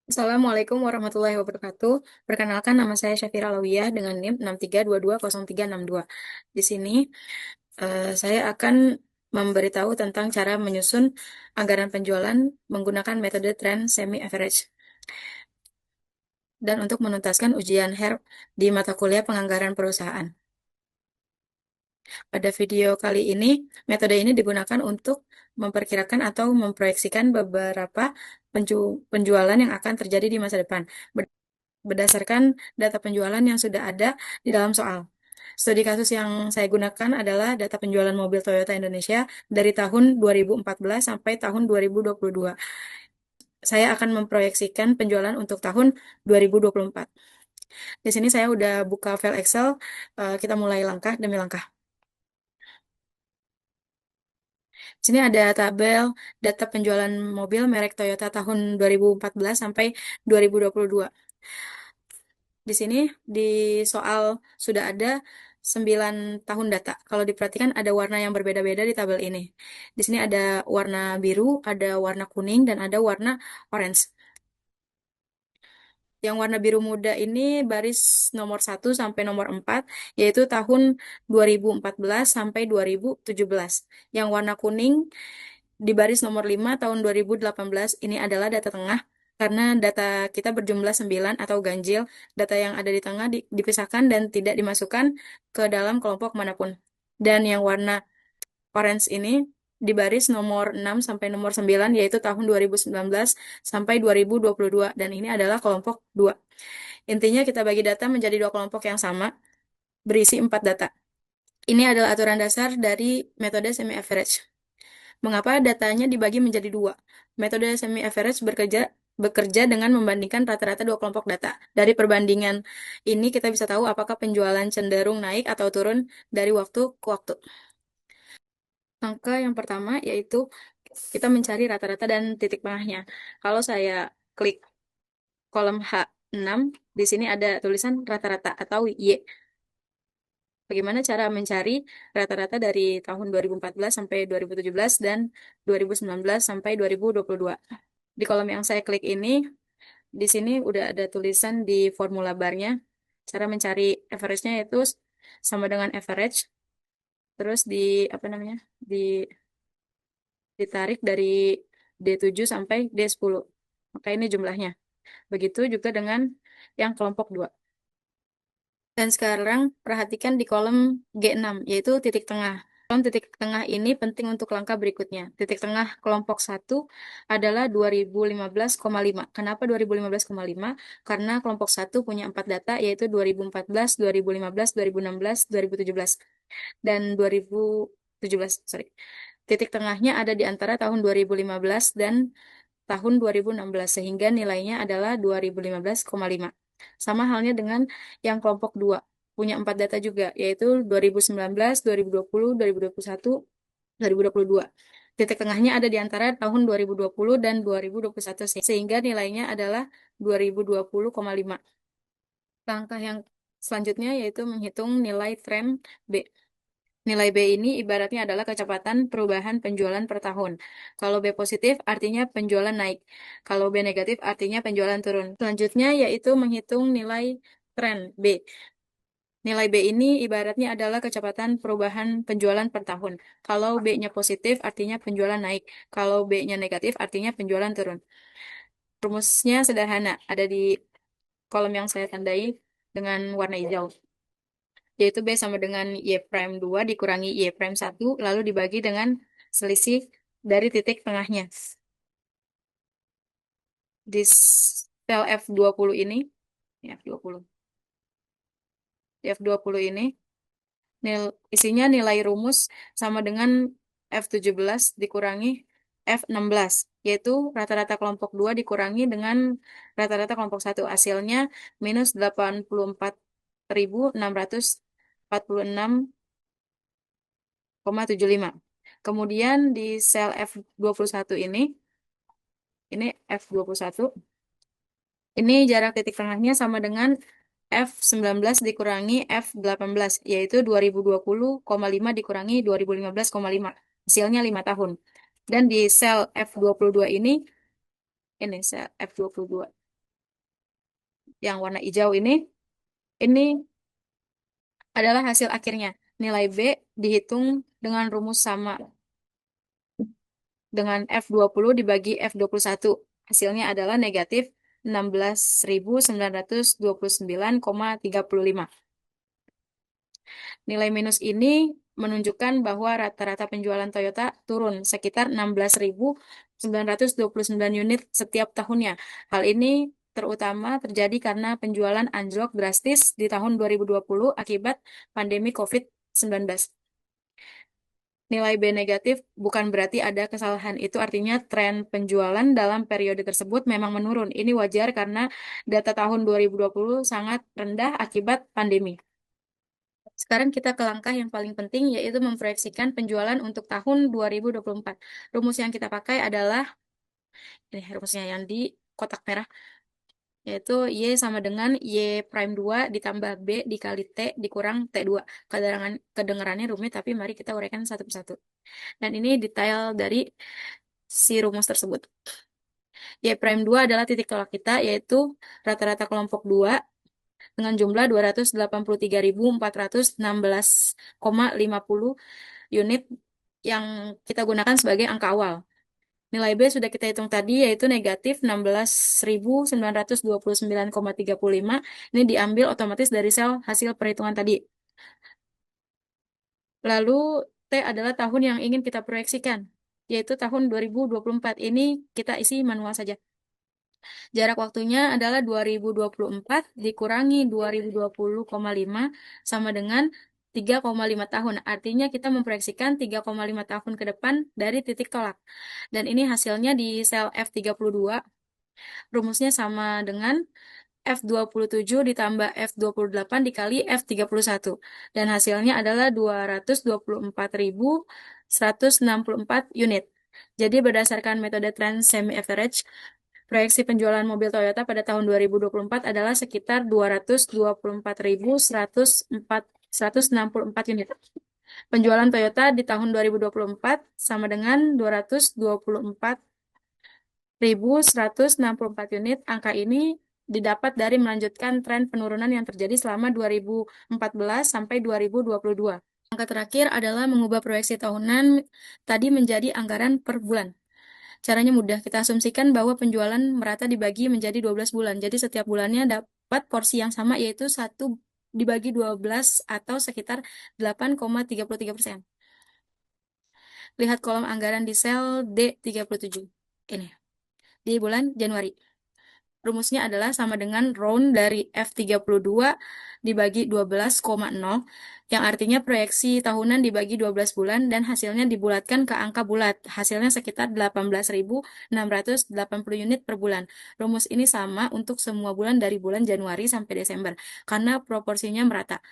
Assalamualaikum warahmatullahi wabarakatuh. Perkenalkan nama saya Syafira Alawiyah dengan NIM 632200362. Di sini saya akan memberitahu tentang cara menyusun anggaran penjualan menggunakan metode trend semi average dan untuk menuntaskan ujian HERP di mata kuliah penganggaran perusahaan. Pada video kali ini, metode ini digunakan untuk memperkirakan atau memproyeksikan beberapa penjualan yang akan terjadi di masa depan berdasarkan data penjualan yang sudah ada di dalam soal. Studi kasus yang saya gunakan adalah data penjualan mobil Toyota Indonesia dari tahun 2014 sampai tahun 2022. Saya akan memproyeksikan penjualan untuk tahun 2024. Di sini saya udah buka file Excel, kita mulai langkah demi langkah. Di sini ada tabel data penjualan mobil merek Toyota tahun 2014 sampai 2022. Di sini di soal sudah ada 9 tahun data. Kalau diperhatikan ada warna yang berbeda-beda di tabel ini. Di sini ada warna biru, ada warna kuning, dan ada warna orange. Yang warna biru muda ini baris nomor 1 sampai nomor 4, yaitu tahun 2014 sampai 2017. Yang warna kuning di baris nomor 5 tahun 2018 ini adalah data tengah karena data kita berjumlah 9 atau ganjil. Data yang ada di tengah dipisahkan dan tidak dimasukkan ke dalam kelompok manapun. Dan yang warna orange ini di baris nomor 6 sampai nomor 9 yaitu tahun 2019 sampai 2022 dan ini adalah kelompok 2. Intinya kita bagi data menjadi dua kelompok yang sama berisi 4 data. Ini adalah aturan dasar dari metode semi average. Mengapa datanya dibagi menjadi dua? Metode semi average bekerja dengan membandingkan rata-rata dua kelompok data. Dari perbandingan ini kita bisa tahu apakah penjualan cenderung naik atau turun dari waktu ke waktu. Langkah yang pertama yaitu kita mencari rata-rata dan titik tengahnya. Kalau saya klik kolom H6, di sini ada tulisan rata-rata atau Y. Bagaimana cara mencari rata-rata dari tahun 2014 sampai 2017 dan 2019 sampai 2022? Di kolom yang saya klik ini, di sini udah ada tulisan di formula barnya. Cara mencari average-nya itu sama dengan average, terus apa namanya, ditarik dari D7 sampai D10. Maka ini jumlahnya. Begitu juga dengan yang kelompok 2. Dan sekarang perhatikan di kolom G6, yaitu titik tengah. Kolom titik tengah ini penting untuk langkah berikutnya. Titik tengah kelompok 1 adalah 2015,5. Kenapa 2015,5? Karena kelompok 1 punya 4 data, yaitu 2014, 2015, 2016, 2017. Dan 2017, sorry. Titik tengahnya ada di antara tahun 2015 dan tahun 2016, sehingga nilainya adalah 2015,5. Sama halnya dengan yang kelompok 2, punya 4 data juga, yaitu 2019, 2020, 2021, 2022. Titik tengahnya ada di antara tahun 2020 dan 2021, sehingga nilainya adalah 2020,5. Langkah yang selanjutnya yaitu menghitung nilai tren B. Nilai B ini ibaratnya adalah kecepatan perubahan penjualan per tahun. Kalau B positif artinya penjualan naik. Kalau B negatif artinya penjualan turun. Selanjutnya yaitu menghitung nilai tren B. Nilai B ini ibaratnya adalah kecepatan perubahan penjualan per tahun. Kalau B-nya positif artinya penjualan naik. Kalau B-nya negatif artinya penjualan turun. Rumusnya sederhana, ada di kolom yang saya tandai dengan warna hijau, yaitu B sama dengan Y prime 2 dikurangi Y prime 1, lalu dibagi dengan selisih dari titik tengahnya. Di sel F20 ini, ya F20. Di F20 ini, isinya nilai rumus sama dengan F17 dikurangi F16, yaitu rata-rata kelompok 2 dikurangi dengan rata-rata kelompok 1. Hasilnya minus 84.646,75. Kemudian di sel F21 ini F21, ini jarak titik tengahnya sama dengan F19 dikurangi F18, yaitu 2020,5 dikurangi 2015,5. Hasilnya 5 tahun. Dan di sel F22 ini sel F22. Yang warna hijau ini adalah hasil akhirnya. Nilai B dihitung dengan rumus sama dengan F20 dibagi F21. Hasilnya adalah negatif 16.929,35. Nilai minus ini menunjukkan bahwa rata-rata penjualan Toyota turun sekitar 16.929 unit setiap tahunnya. Hal ini terutama terjadi karena penjualan anjlok drastis di tahun 2020 akibat pandemi COVID-19. Nilai B negatif bukan berarti ada kesalahan. Itu artinya tren penjualan dalam periode tersebut memang menurun. Ini wajar karena data tahun 2020 sangat rendah akibat pandemi. Sekarang kita ke langkah yang paling penting, yaitu memproyeksikan penjualan untuk tahun 2024. Rumus yang kita pakai adalah, ini rumusnya yang di kotak merah, yaitu Y sama dengan Y prime 2 ditambah B dikali T dikurang T2. Kedengarannya rumit, tapi mari kita uraikan satu persatu. Dan ini detail dari si rumus tersebut. Y prime 2 adalah titik tolak kita, yaitu rata-rata kelompok 2 dengan jumlah 283.416,50 unit yang kita gunakan sebagai angka awal. Nilai B sudah kita hitung tadi, yaitu negatif 16.929,35. Ini diambil otomatis dari sel hasil perhitungan tadi. Lalu T adalah tahun yang ingin kita proyeksikan, yaitu tahun 2024. Ini kita isi manual saja. Jarak waktunya adalah 2024 dikurangi 2020,5 sama dengan 3,5 tahun. Artinya kita memproyeksikan 3,5 tahun ke depan dari titik tolak. Dan ini hasilnya di sel F32. Rumusnya sama dengan F27 ditambah F28 dikali F31. Dan hasilnya adalah 224.164 unit. Jadi berdasarkan metode trend semi-average, proyeksi penjualan mobil Toyota pada tahun 2024 adalah sekitar 224.164 unit. Penjualan Toyota di tahun 2024 sama dengan 224.164 unit. Angka ini didapat dari melanjutkan tren penurunan yang terjadi selama 2014 sampai 2022. Angka terakhir adalah mengubah proyeksi tahunan tadi menjadi anggaran per bulan. Caranya mudah, kita asumsikan bahwa penjualan merata dibagi menjadi 12 bulan. Jadi setiap bulannya dapat porsi yang sama, yaitu 1 dibagi 12 atau sekitar 8,33%. Lihat kolom anggaran di sel D37. Ini, di bulan Januari. Rumusnya adalah sama dengan round dari F32 dibagi 12,0, yang artinya proyeksi tahunan dibagi 12 bulan dan hasilnya dibulatkan ke angka bulat. Hasilnya sekitar 18.680 unit per bulan. Rumus ini sama untuk semua bulan dari bulan Januari sampai Desember, karena proporsinya merata.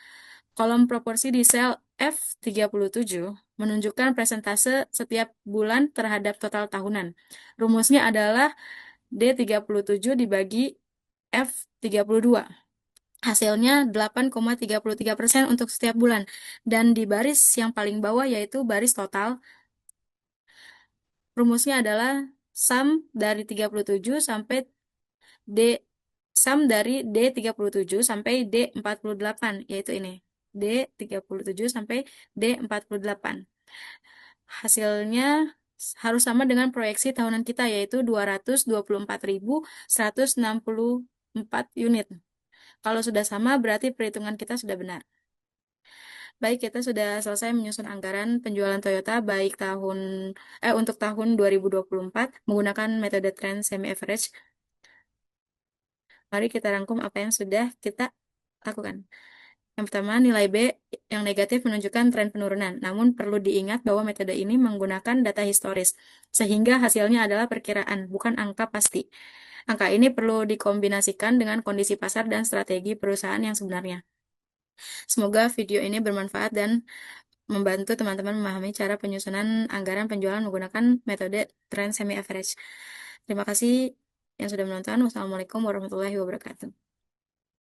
Kolom proporsi di sel F37 menunjukkan persentase setiap bulan terhadap total tahunan. Rumusnya adalah D37 dibagi F32. Hasilnya 8,33% untuk setiap bulan. Dan di baris yang paling bawah yaitu baris total. Rumusnya adalah sum dari 37 sampai D sum dari D37 sampai D48, yaitu ini. D37 sampai D48. Hasilnya harus sama dengan proyeksi tahunan kita, yaitu 224.164 unit. Kalau sudah sama, berarti perhitungan kita sudah benar. Baik, kita sudah selesai menyusun anggaran penjualan Toyota untuk tahun 2024 menggunakan metode trend semi-average. Mari kita rangkum apa yang sudah kita lakukan. Yang pertama, nilai B yang negatif menunjukkan tren penurunan. Namun perlu diingat bahwa metode ini menggunakan data historis, sehingga hasilnya adalah perkiraan, bukan angka pasti. Angka ini perlu dikombinasikan dengan kondisi pasar dan strategi perusahaan yang sebenarnya. Semoga video ini bermanfaat dan membantu teman-teman memahami cara penyusunan anggaran penjualan menggunakan metode trend semi-average. Terima kasih yang sudah menonton. Wassalamualaikum warahmatullahi wabarakatuh.